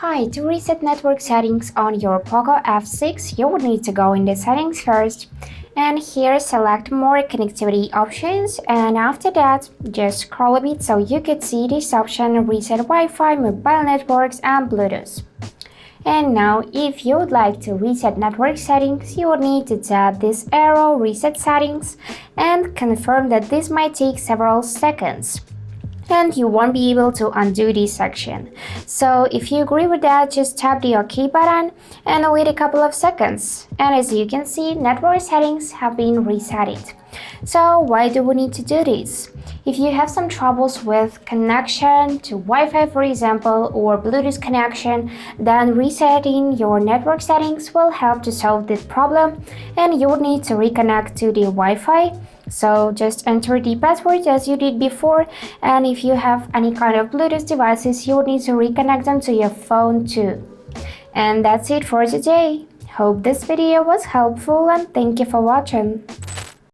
Hi, to reset network settings on your POCO F6, you would need to go in the settings first, and here select more connectivity options, and after that just scroll a bit so you could see this option reset Wi-Fi, mobile networks and Bluetooth. And now if you would like to reset network settings, you would need to tap this arrow reset settings and confirm that this might take several seconds. And you won't be able to undo this section. So if you agree with that, just tap the OK button and wait a couple of seconds. And as you can see, network settings have been reset. So why do we need to do this? If you have some troubles with connection to Wi-Fi, for example, or Bluetooth connection, then resetting your network settings will help to solve this problem, and you would need to reconnect to the Wi-Fi. So just enter the password as you did before, and if you have any kind of Bluetooth devices, you would need to reconnect them to your phone too. And that's it for today. Hope this video was helpful and thank you for watching.